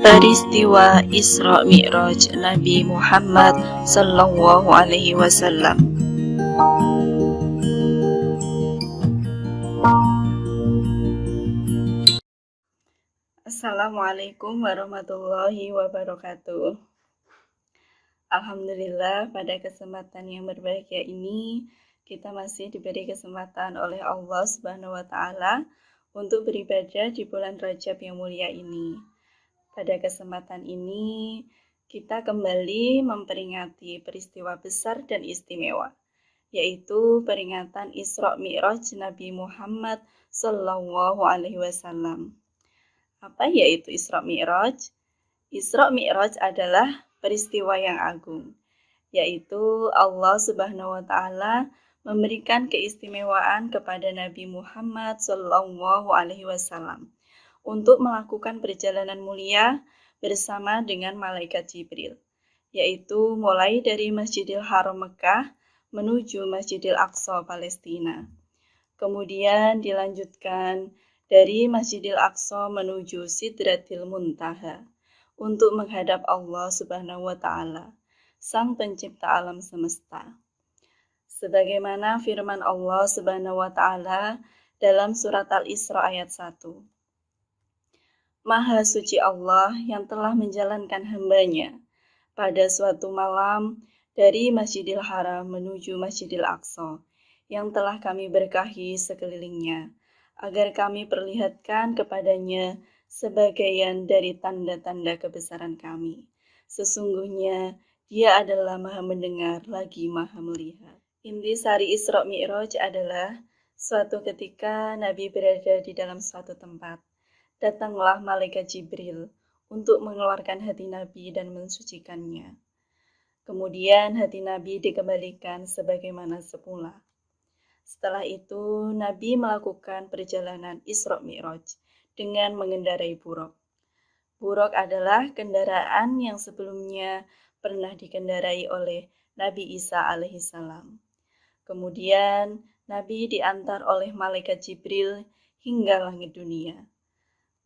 Peristiwa Isra Mi'raj Nabi Muhammad Sallallahu Alaihi Wasallam. Assalamualaikum warahmatullahi wabarakatuh. Alhamdulillah, pada kesempatan yang berbahagia ini kita masih diberi kesempatan oleh Allah Subhanahu wa Ta'ala untuk beribadah di bulan Rajab yang mulia ini. Pada kesempatan ini, kita kembali memperingati peristiwa besar dan istimewa, yaitu peringatan Isra Mi'raj Nabi Muhammad Sallallahu Alaihi Wasallam. Apa yaitu Isra Mi'raj? Isra Mi'raj adalah peristiwa yang agung, yaitu Allah Subhanahu wa Ta'ala memberikan keistimewaan kepada Nabi Muhammad Sallallahu Alaihi Wasallam untuk melakukan perjalanan mulia bersama dengan malaikat Jibril, yaitu mulai dari Masjidil Haram Mekah menuju Masjidil Aqsa Palestina. Kemudian dilanjutkan dari Masjidil Aqsa menuju Sidratil Muntaha untuk menghadap Allah Subhanahu wa Ta'ala, Sang Pencipta alam semesta. Sebagaimana firman Allah Subhanahu wa Ta'ala dalam surat Al-Isra ayat 1. Maha suci Allah yang telah menjalankan hamba-Nya pada suatu malam dari Masjidil Haram menuju Masjidil Aqsa yang telah kami berkahi sekelilingnya, agar kami perlihatkan kepadanya sebagian dari tanda-tanda kebesaran kami. Sesungguhnya Dia adalah Maha mendengar lagi Maha melihat. Intisari Isra Mi'raj adalah suatu ketika Nabi berada di dalam suatu tempat. Datanglah malaikat Jibril untuk mengeluarkan hati Nabi dan mensucikannya. Kemudian hati Nabi dikembalikan sebagaimana semula. Setelah itu, Nabi melakukan perjalanan Isra Mi'raj dengan mengendarai buraq. Buraq adalah kendaraan yang sebelumnya pernah dikendarai oleh Nabi Isa alaihissalam. Kemudian, Nabi diantar oleh malaikat Jibril hingga langit dunia.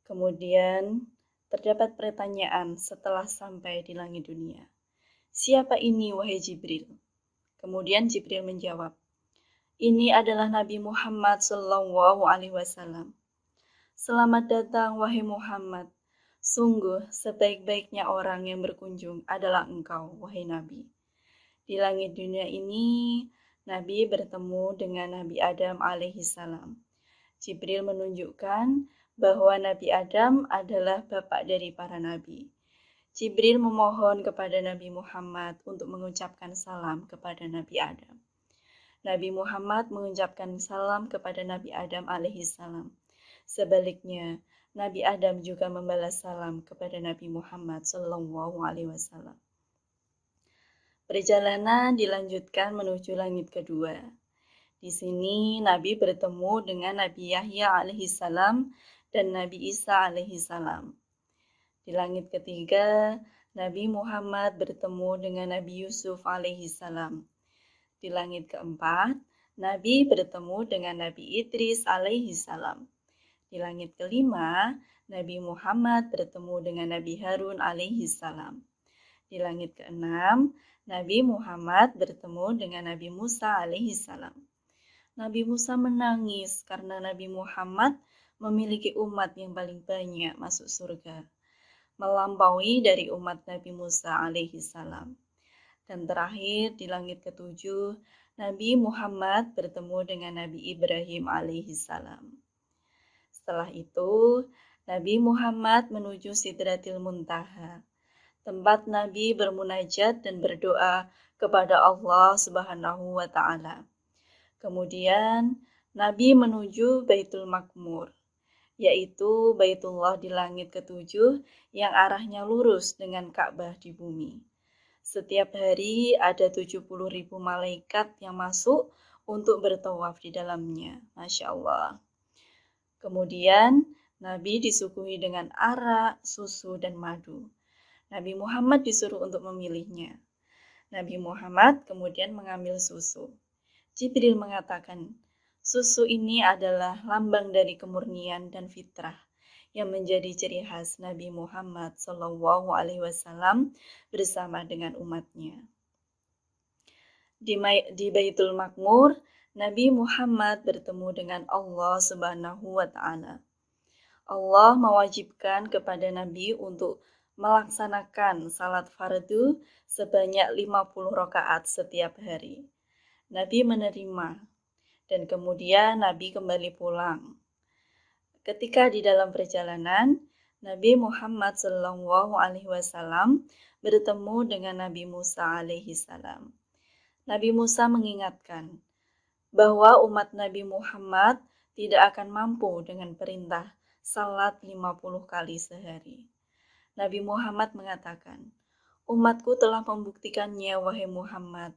Kemudian, terdapat pertanyaan setelah sampai di langit dunia. Siapa ini, wahai Jibril? Kemudian Jibril menjawab, ini adalah Nabi Muhammad Sallallahu Alaihi Wasallam. Selamat datang, wahai Muhammad. Sungguh, sebaik-baiknya orang yang berkunjung adalah engkau, wahai Nabi. Di langit dunia ini, Nabi bertemu dengan Nabi Adam alaihissalam. Jibril menunjukkan bahwa Nabi Adam adalah bapak dari para nabi. Jibril memohon kepada Nabi Muhammad untuk mengucapkan salam kepada Nabi Adam. Nabi Muhammad mengucapkan salam kepada Nabi Adam alaihissalam. Sebaliknya, Nabi Adam juga membalas salam kepada Nabi Muhammad sallallahu alaihi wasallam. Perjalanan dilanjutkan menuju langit kedua. Di sini Nabi bertemu dengan Nabi Yahya alaihissalam dan Nabi Isa alaihissalam. Di langit ketiga, Nabi Muhammad bertemu dengan Nabi Yusuf alaihissalam. Di langit keempat, Nabi bertemu dengan Nabi Idris alaihissalam. Di langit kelima, Nabi Muhammad bertemu dengan Nabi Harun alaihissalam. Di langit keenam, Nabi Muhammad bertemu dengan Nabi Musa alaihissalam. Nabi Musa menangis karena Nabi Muhammad memiliki umat yang paling banyak masuk surga, melampaui dari umat Nabi Musa alaihissalam. Dan terakhir di langit ketujuh, Nabi Muhammad bertemu dengan Nabi Ibrahim alaihissalam. Setelah itu, Nabi Muhammad menuju Sidratil Muntaha, tempat Nabi bermunajat dan berdoa kepada Allah Subhanahu wa Ta'ala. Kemudian, Nabi menuju Baitul Maqmur, yaitu Baitullah di langit ketujuh yang arahnya lurus dengan Ka'bah di bumi. Setiap hari ada 70.000 malaikat yang masuk untuk bertawaf di dalamnya. Masya Allah. Kemudian, Nabi disuguhi dengan arak, susu, dan madu. Nabi Muhammad disuruh untuk memilihnya. Nabi Muhammad kemudian mengambil susu. Jibril mengatakan, susu ini adalah lambang dari kemurnian dan fitrah yang menjadi ciri khas Nabi Muhammad SAW bersama dengan umatnya. Di Baitul Makmur, Nabi Muhammad bertemu dengan Allah Subhanahu wa Ta'ala. Allah mewajibkan kepada Nabi untuk melaksanakan salat fardu sebanyak 50 rakaat setiap hari. Nabi menerima dan kemudian Nabi kembali pulang. Ketika di dalam perjalanan, Nabi Muhammad SAW bertemu dengan Nabi Musa alaihi salam. Nabi Musa mengingatkan bahwa umat Nabi Muhammad tidak akan mampu dengan perintah salat 50 kali sehari. Nabi Muhammad mengatakan, umatku telah membuktikannya, wahai Muhammad.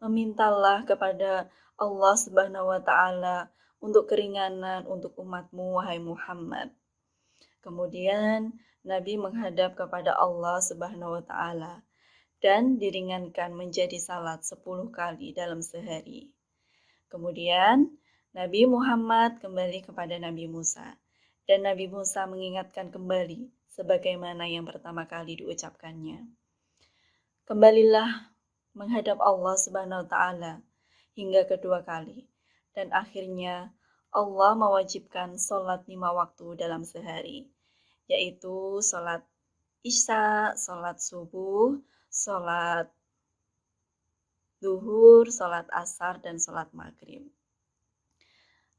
Memintalah kepada Allah Subhanahu wa Ta'ala untuk keringanan untuk umatmu, wahai Muhammad. Kemudian Nabi menghadap kepada Allah Subhanahu wa Ta'ala dan diringankan menjadi salat 10 kali dalam sehari. Kemudian Nabi Muhammad kembali kepada Nabi Musa dan Nabi Musa mengingatkan kembali sebagaimana yang pertama kali diucapkannya. Kembalilah menghadap Allah Subhanahu wa Ta'ala hingga kedua kali dan akhirnya Allah mewajibkan sholat 5 waktu dalam sehari, yaitu sholat Isya, sholat subuh, sholat zuhur, sholat asar, dan sholat maghrib.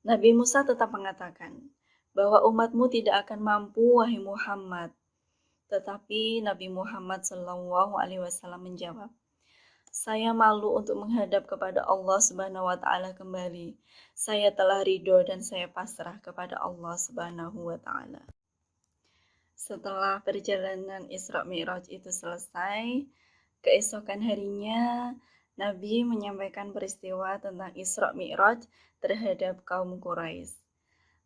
Nabi Musa tetap mengatakan bahwa umatmu tidak akan mampu, wahai Muhammad. Tetapi Nabi Muhammad SAW menjawab, saya malu untuk menghadap kepada Allah Subhanahu wa Ta'ala kembali. Saya telah ridho dan saya pasrah kepada Allah Subhanahu wa Ta'ala. Setelah perjalanan Isra Mi'raj itu selesai, keesokan harinya Nabi menyampaikan peristiwa tentang Isra Mi'raj terhadap kaum Quraisy.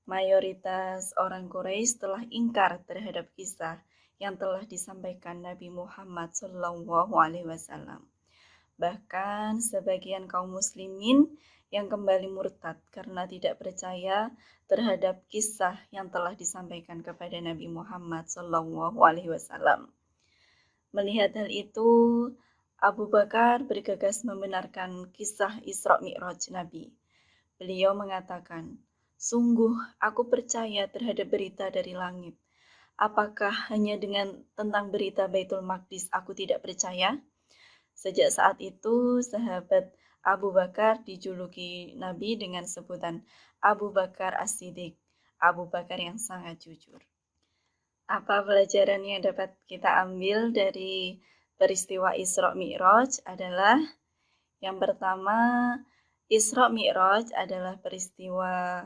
Mayoritas orang Quraisy telah ingkar terhadap kisah yang telah disampaikan Nabi Muhammad SAW. Bahkan sebagian kaum muslimin yang kembali murtad karena tidak percaya terhadap kisah yang telah disampaikan kepada Nabi Muhammad SAW. Melihat hal itu, Abu Bakar bergegas membenarkan kisah Isra Mi'raj Nabi. Beliau mengatakan, sungguh aku percaya terhadap berita dari langit. Apakah hanya dengan tentang berita Baitul Maqdis aku tidak percaya? Sejak saat itu, sahabat Abu Bakar dijuluki Nabi dengan sebutan Abu Bakar As-Siddiq, Abu Bakar yang sangat jujur. Apa pelajaran yang dapat kita ambil dari peristiwa Isra Mi'raj adalah yang pertama, Isra Mi'raj adalah peristiwa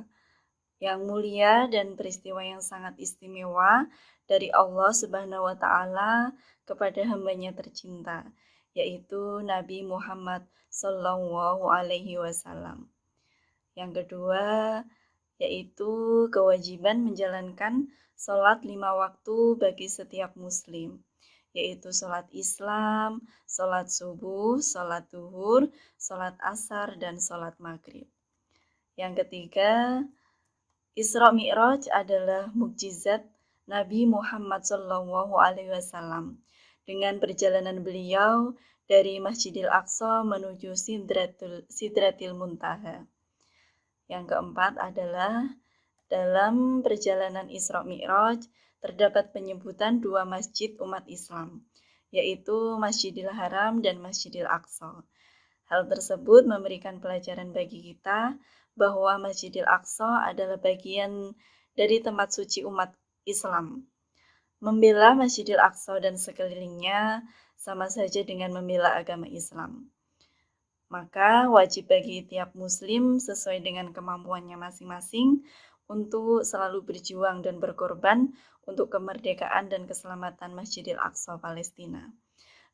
yang mulia dan peristiwa yang sangat istimewa dari Allah Subhanahu wa Ta'ala kepada hamba-Nya tercinta, yaitu Nabi Muhammad Sallallahu Alaihi Wasallam. Yang kedua, yaitu kewajiban menjalankan sholat 5 waktu bagi setiap muslim, yaitu sholat Islam, sholat subuh, sholat zuhur, sholat asar, dan sholat maghrib. Yang ketiga, Isra Mi'raj adalah mukjizat Nabi Muhammad SAW dengan perjalanan beliau dari Masjidil Aqsa menuju Sidratil Muntaha. Yang keempat adalah dalam perjalanan Isra Mi'raj terdapat penyebutan 2 masjid umat Islam, yaitu Masjidil Haram dan Masjidil Aqsa. Hal tersebut memberikan pelajaran bagi kita bahwa Masjidil Aqsa adalah bagian dari tempat suci umat Islam. Membela Masjidil Aqsa dan sekelilingnya sama saja dengan membela agama Islam. Maka wajib bagi tiap muslim sesuai dengan kemampuannya masing-masing untuk selalu berjuang dan berkorban untuk kemerdekaan dan keselamatan Masjidil Aqsa Palestina.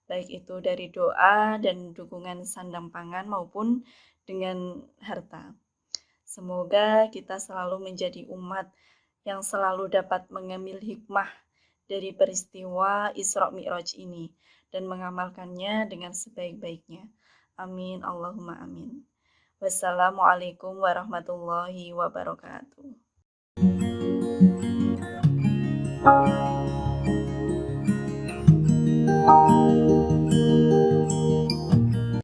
Baik itu dari doa dan dukungan sandang pangan maupun dengan harta. Semoga kita selalu menjadi umat yang selalu dapat mengambil hikmah dari peristiwa Isra Mi'raj ini dan mengamalkannya dengan sebaik-baiknya. Amin, Allahumma amin. Wassalamualaikum warahmatullahi wabarakatuh.